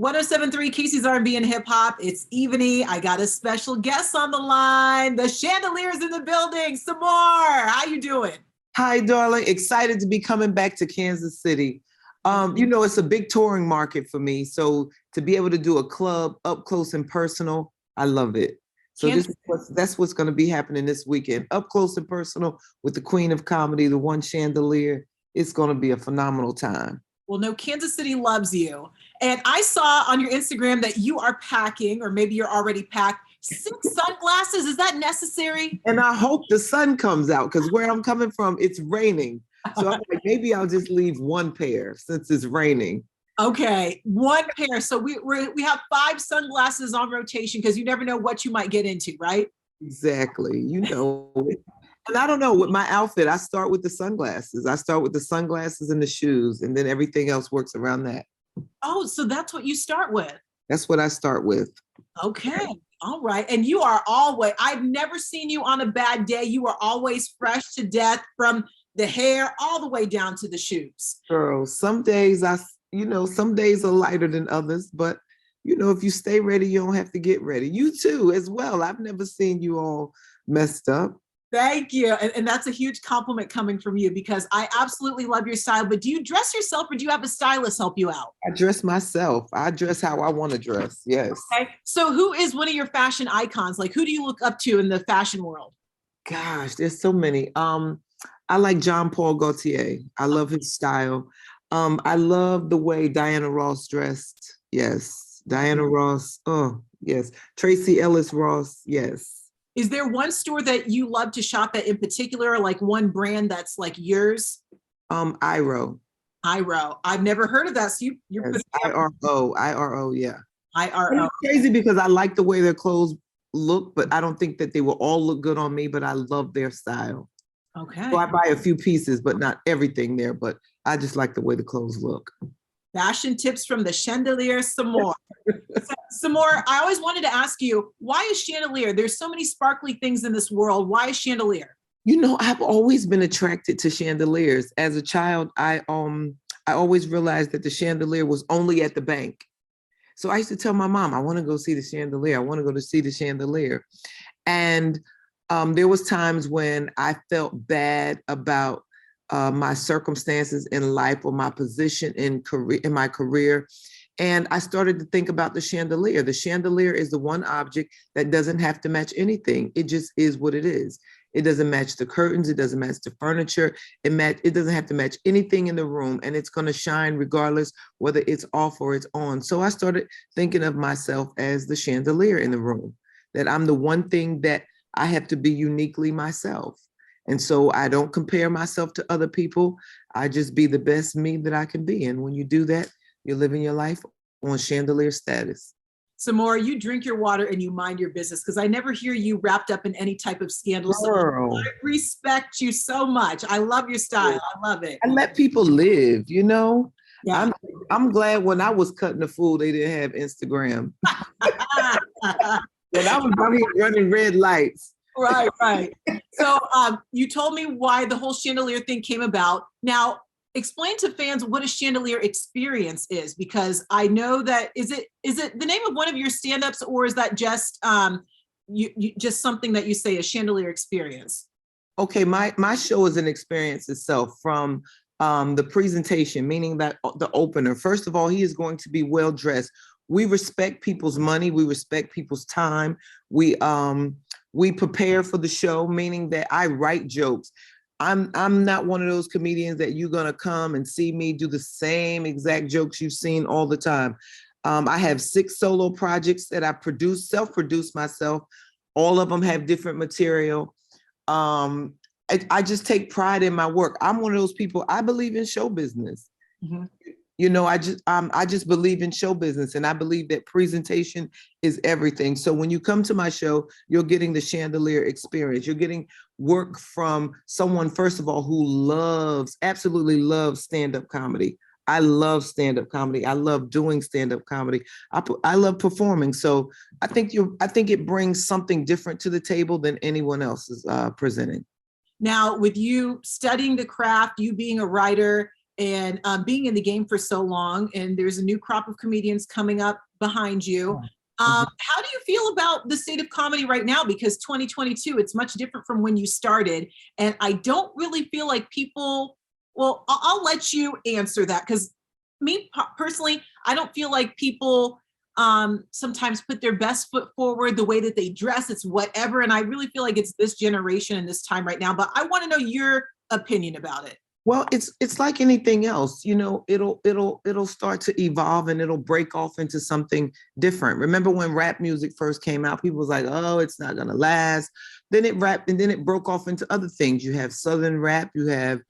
1073 Casey's R&B and Hip Hop. It's Evening. I got a special guest on the line. The Chandelier's in the building. Sommore, how you doing? Hi, darling. Excited to be coming back to Kansas City. It's a big touring market for me. So to be able to do a club up close and personal, I love it. So that's what's going to be happening this weekend. Up close and personal with the Queen of Comedy, the one Chandelier. It's going to be a phenomenal time. Well, no, Kansas City loves you. And I saw on your Instagram that you are packing, or maybe you're already packed, 6 sunglasses. Is that necessary? And I hope the sun comes out, because where I'm coming from, it's raining. So I'm like, maybe I'll just leave 1 pair since it's raining. Okay, 1 pair. So we have 5 sunglasses on rotation because you never know what you might get into, right? Exactly. And I don't know, with my outfit, I start with the sunglasses. I start with the sunglasses and the shoes, and then everything else works around that. Oh, so that's what you start with. That's what I start with. Okay. All right. And you are always, I've never seen you on a bad day. You are always fresh to death, from the hair all the way down to the shoes. Girl, some days some days are lighter than others, but if you stay ready, you don't have to get ready. You too, as well. I've never seen you all messed up. Thank you. And that's a huge compliment coming from you, because I absolutely love your style. But do you dress yourself, or do you have a stylist help you out? I dress myself. I dress how I want to dress. Yes. Okay. So who is one of your fashion icons? Like, who do you look up to in the fashion world? Gosh, there's so many. I like John Paul Gaultier. I love his style. I love the way Diana Ross dressed. Yes. Diana Ross. Oh, yes. Tracy Ellis Ross. Yes. Is there one store that you love to shop at in particular, like one brand that's like yours? IRO. IRO. I've never heard of that. So you're yes, IRO, yeah. IRO. It's crazy because I like the way their clothes look, but I don't think that they will all look good on me, but I love their style. Okay. So I buy a few pieces, but not everything there, but I just like the way the clothes look. Fashion tips from the Chandelier Sommore. Sommore, I always wanted to ask you, why is chandelier? There's so many sparkly things in this world. Why is chandelier? I've always been attracted to chandeliers. As a child, I always realized that the chandelier was only at the bank. So I used to tell my mom, I want to go see the chandelier. I want to go to see the chandelier. And there was times when I felt bad about my circumstances in life or my position in my career. And I started to think about the chandelier. The chandelier is the one object that doesn't have to match anything. It just is what it is. It doesn't match the curtains. It doesn't match the furniture. It doesn't have to match anything in the room, and it's going to shine regardless whether it's off or it's on. So I started thinking of myself as the chandelier in the room, that I'm the one thing that I have to be uniquely myself. And so I don't compare myself to other people. I just be the best me that I can be. And when you do that, you're living your life on chandelier status. Sommore, you drink your water and you mind your business, because I never hear you wrapped up in any type of scandal. So I respect you so much. I love your style. I love it. I let people live, Yeah. I'm glad when I was cutting the food, they didn't have Instagram. When I was running red lights. Right. So you told me why the whole chandelier thing came about. Now, explain to fans what a chandelier experience is, because I know that is it the name of one of your stand-ups, or is that just you just something that you say, a chandelier experience? Okay, my show is an experience itself, from the presentation, meaning that the opener. First of all, he is going to be well dressed. We respect people's money. We respect people's time. We prepare for the show, meaning that I write jokes. I'm not one of those comedians that you're gonna come and see me do the same exact jokes you've seen all the time. I have 6 solo projects that I self-produce myself. All of them have different material. I just take pride in my work. I'm one of those people, I believe in show business. Mm-hmm. I just believe in show business, and I believe that presentation is everything. So when you come to my show, you're getting the chandelier experience. You're getting work from someone, first of all, who absolutely loves stand-up comedy. I love stand-up comedy. I love doing stand-up comedy. I love performing. So I think it brings something different to the table than anyone else is presenting. Now, with you studying the craft, you being a writer, and being in the game for so long, and there's a new crop of comedians coming up behind you. How do you feel about the state of comedy right now? Because 2022, it's much different from when you started. And I don't really feel like people, well, I'll let you answer that, because me personally, I don't feel like people sometimes put their best foot forward, the way that they dress, it's whatever. And I really feel like it's this generation and this time right now. But I want to know your opinion about it. Well, it's like anything else, you know, it'll start to evolve and it'll break off into something different. Remember when rap music first came out, people was like, oh, it's not gonna last. Then it rapped and then it broke off into other things. You have Southern rap, you have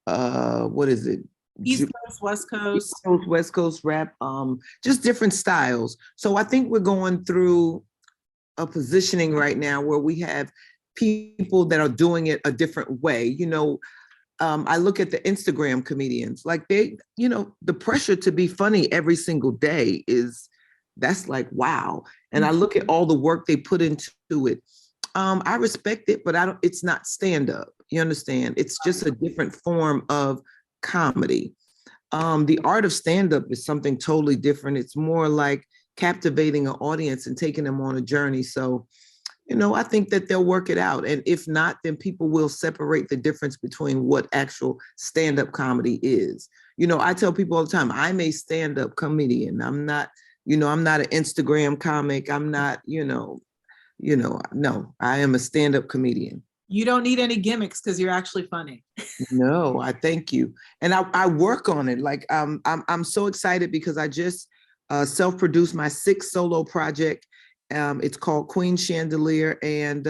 what is it? East Coast, West Coast. East Coast, West Coast rap, just different styles. So I think we're going through a positioning right now where we have people that are doing it a different way. You know, I look at the Instagram comedians, like they, you know, the pressure to be funny every single day that's like, wow. And I look at all the work they put into it. I respect it, but it's not stand up. You understand? It's just a different form of comedy. The art of stand up is something totally different. It's more like captivating an audience and taking them on a journey. So, you know, I think that they'll work it out. And if not, then people will separate the difference between what actual stand-up comedy is. You know, I tell people all the time, I'm a stand-up comedian. I'm not, you know, I'm not an Instagram comic. I'm not, no, I am a stand-up comedian. You don't need any gimmicks because you're actually funny. No, I thank you. And I work on it. Like, I'm so excited because I just self-produced my 6th solo project. It's called Queen Chandelier, and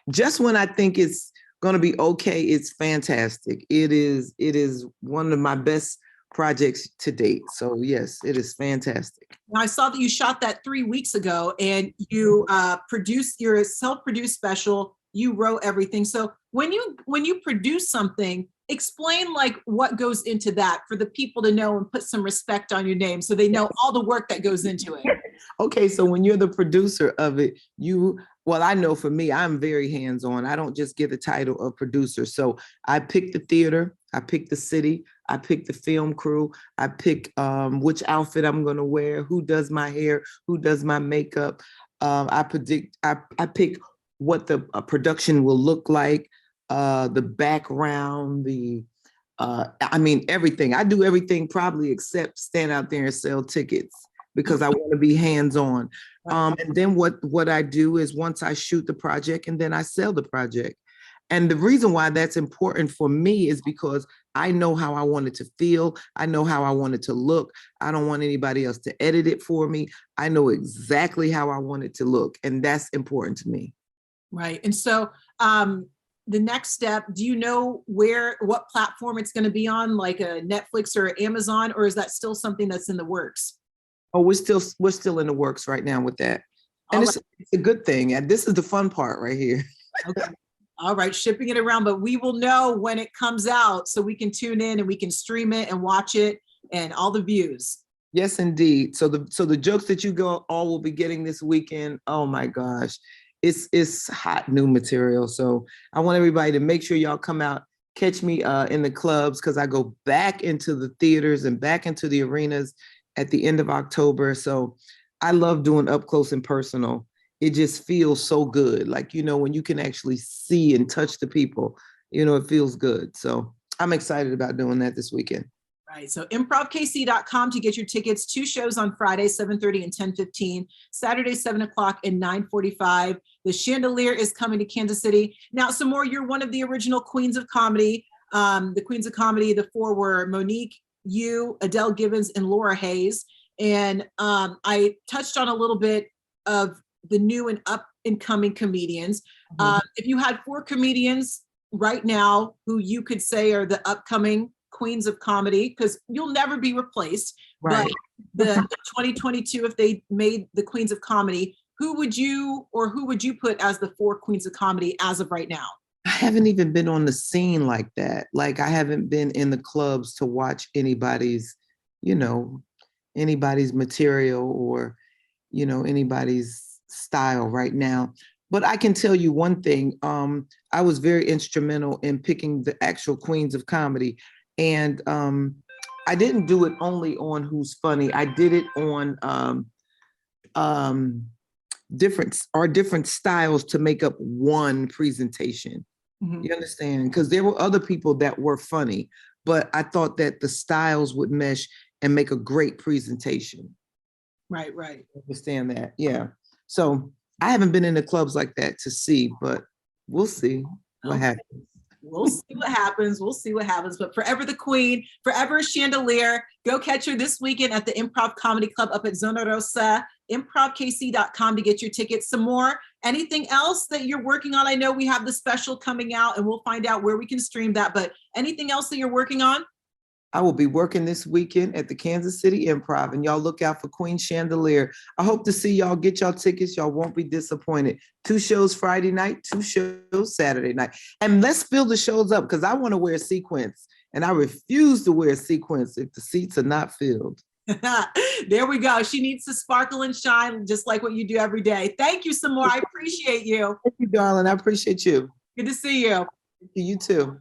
just when I think it's going to be okay, it's fantastic. It is one of my best projects to date. So yes, it is fantastic. Now, I saw that you shot that 3 weeks ago, and you produced your self-produced special. You wrote everything. So when you produce something, explain like what goes into that for the people to know and put some respect on your name so they know all the work that goes into it. Okay, so when you're the producer of it, well, I know for me, I'm very hands-on. I don't just get the title of producer. So I pick the theater, I pick the city, I pick the film crew, I pick which outfit I'm gonna wear, who does my hair, who does my makeup. I pick what the production will look like, the background, I mean, everything. I do everything probably except stand out there and sell tickets because I want to be hands-on. And then what I do is once I shoot the project and then I sell the project. And the reason why that's important for me is because I know how I want it to feel. I know how I want it to look. I don't want anybody else to edit it for me. I know exactly how I want it to look. And that's important to me. Right. And so the next step, do you know what platform it's going to be on, like a Netflix or Amazon, or is that still something that's in the works? Oh, we're still in the works right now with that. And it's a good thing. And this is the fun part right here. Okay. All right, shipping it around, but we will know when it comes out so we can tune in and we can stream it and watch it and all the views. Yes, indeed. So the jokes that you all will be getting this weekend, oh my gosh, it's hot new material. So I want everybody to make sure y'all come out, catch me in the clubs, because I go back into the theaters and back into the arenas at the end of October. So I love doing up close and personal. It just feels so good. Like, when you can actually see and touch the people, it feels good. So I'm excited about doing that this weekend. Right. So improvkc.com to get your tickets. 2 shows on Friday, 7:30 and 10:15, Saturday, 7 o'clock and 9:45. The Chandelier is coming to Kansas City. Now, Sommore, you're one of the original Queens of Comedy. The Queens of Comedy, the 4 were Monique, you, Adele Gibbons, and Laura Hayes. And I touched on a little bit of the new and up and coming comedians. If you had 4 comedians right now who you could say are the upcoming Queens of Comedy, because you'll never be replaced, right? But the 2022, if they made the Queens of Comedy, who would you put as the 4 Queens of Comedy as of right now? I haven't even been on the scene like that. Like, I haven't been in the clubs to watch anybody's material or, anybody's style right now. But I can tell you one thing. I was very instrumental in picking the actual queens of comedy. And I didn't do it only on Who's Funny. I did it on um, different styles to make up one presentation. Mhm. You understand? Because there were other people that were funny, but I thought that the styles would mesh and make a great presentation. Right, right. Understand that? Yeah. So I haven't been in the clubs like that to see, but we'll see what Okay. happens. We'll see what happens. We'll see what happens. But forever the queen, forever Chandelier. Go catch her this weekend at the Improv Comedy Club up at Zona Rosa, improvkc.com to get your tickets. Sommore, anything else that you're working on? I know we have the special coming out and we'll find out where we can stream that, but anything else that you're working on? I will be working this weekend at the Kansas City Improv, and y'all look out for Queen Chandelier. I hope to see y'all. Get y'all tickets. Y'all won't be disappointed. 2 shows Friday night, 2 shows Saturday night. And let's fill the shows up because I want to wear a sequence, and I refuse to wear a sequence if the seats are not filled. There we go. She needs to sparkle and shine just like what you do every day. Thank you, Sommore. I appreciate you. Thank you, darling. I appreciate you. Good to see you. You too.